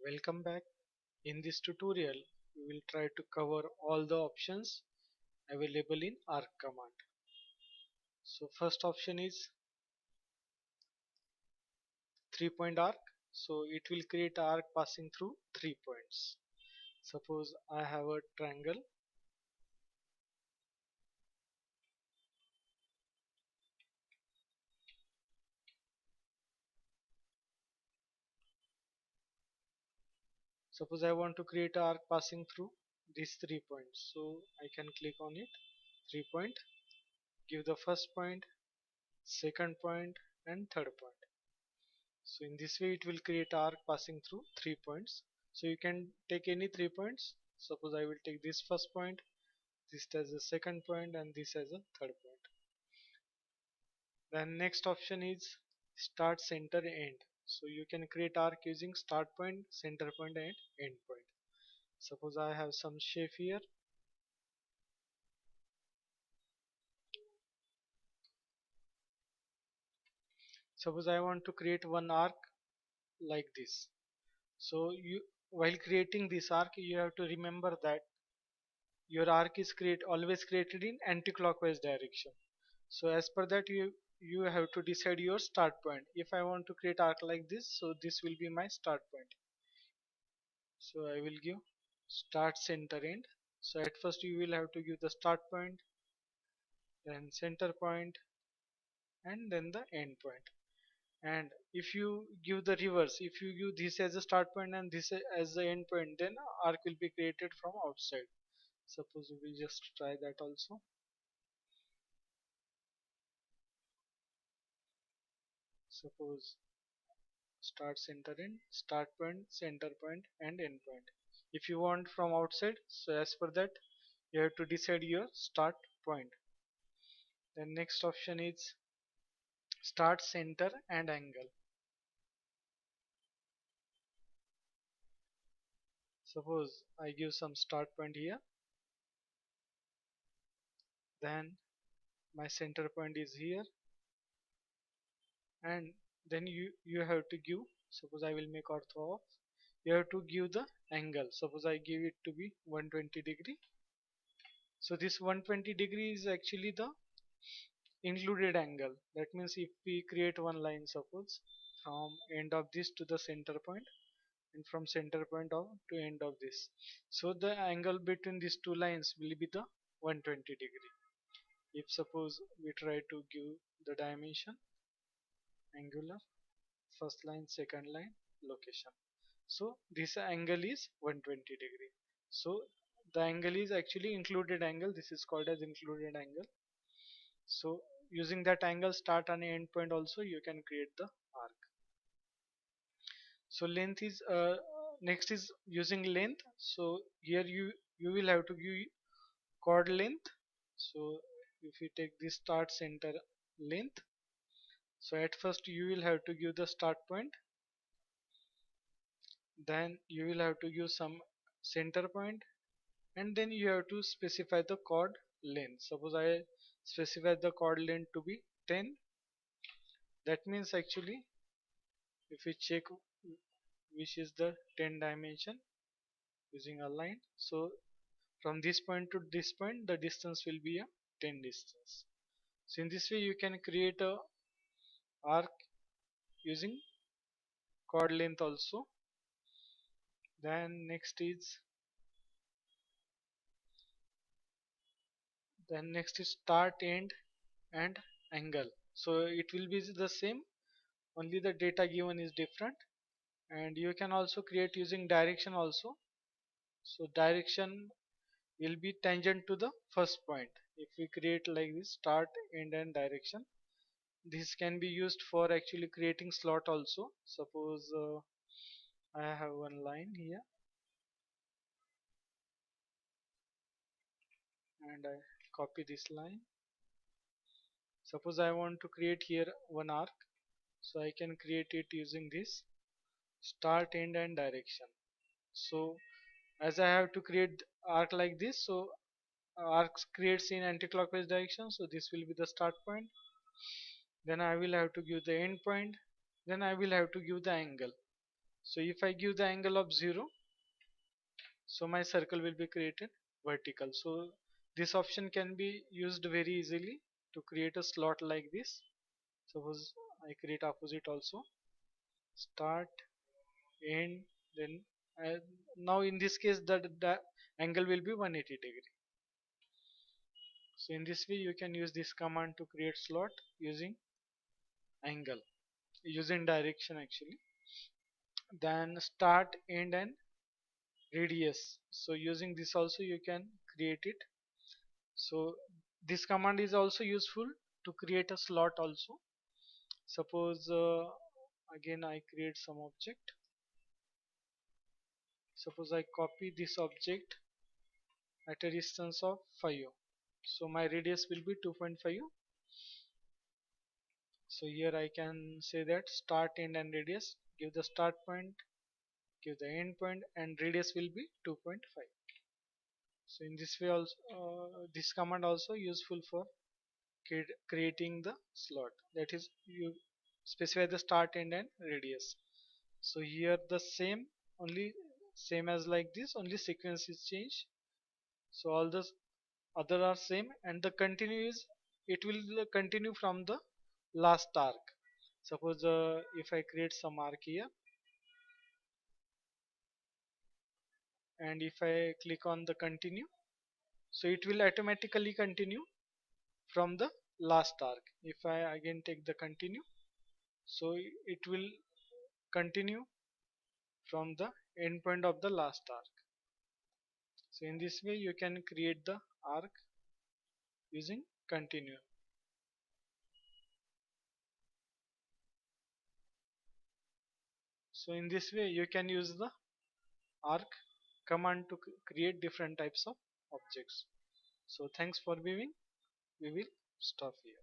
Welcome back. In this tutorial, we will try to cover all the options available in Arc command. So first option is 3-point arc. So it will create arc passing through 3 points. Suppose I have a triangle. Suppose I want to create arc passing through these 3 points. So I can click on it, 3 point, give the first point, second point and third point. So in this way it will create arc passing through 3 points. So you can take any 3 points. Suppose I will take this first point, this as a second point and this as a third point. Then next option is start, center, end. So you can create arc using start point, center point and end point. Suppose I have some shape here. Suppose I want to create one arc like this. So you, while creating this arc, you have to remember that your arc is always created in anti-clockwise direction. So as per that you have to decide your start point. If I want to create arc like this, so this will be my start point. So I will give start, center, end. So at first you will have to give the start point, then center point and then the end point. And if you give the reverse, if you give this as a start point and this as the end point, then arc will be created from outside. Suppose we will just try that also. Suppose start, center, end, start point, center point and end point. If you want from outside, so as per that you have to decide your start point. Then next option is start, center and angle. Suppose I give some start point here, then my center point is here, and then you have to give, suppose I will make ortho of, you have to give the angle. Suppose I give it to be 120 degree. So this 120 degree is actually the included angle. That means if we create one line, suppose from end of this to the center point and from center point of to end of this, so the angle between these two lines will be the 120 degree. If suppose we try to give the dimension, angular, first line, second line, location, so this angle is 120 degree. So the angle is actually included angle, this is called as included angle. So using that angle start and end point also you can create the arc. So length is next is using length. So here you will have to give chord length. So if you take this start, center, length, so at first you will have to give the start point, then you will have to give some center point, and then you have to specify the chord length. Suppose I specify the chord length to be 10. That means actually if we check which is the 10 dimension using a line, so from this point to this point the distance will be a 10 distance. So in this way you can create a arc using chord length also. Then next is start, end and angle. So it will be the same, only the data given is different. And you can also create using direction also. So direction will be tangent to the first point. If we create like this, start, end and direction, this can be used for actually creating slot also. Suppose I have one line here and I copy this line. Suppose I want to create here one arc, so I can create it using this start, end and direction. So as I have to create arc like this, so arc creates in anti-clockwise direction, so this will be the start point, then I will have to give the end point, then I will have to give the angle. So if I give the angle of 0, so my circle will be created vertical. So this option can be used very easily to create a slot like this. Suppose I create opposite also, start, end, then uh, now in this case the angle will be 180 degree. So in this way you can use this command to create slot using angle, using direction actually. Then start, end, and radius. So using this also you can create it. So this command is also useful to create a slot also. Suppose again I create some object. Suppose I copy this object at a distance of 5. So my radius will be 2.5. So here I can say that start, end, and radius. Give the start point, give the end point, and radius will be 2.5. So in this way also this command also useful for creating the slot, that is you specify the start, end, and radius. So here the same, only same as like this, only sequence is changed. So all the other are same, and the continue is, it will continue from the last arc. Suppose if I create some arc here, and if I click on the continue, so it will automatically continue from the last arc. If I again take the continue, so it will continue from the end point of the last arc. So in this way you can create the arc using continue. So in this way you can use the arc command to create different types of objects. So thanks for viewing. We will stop here.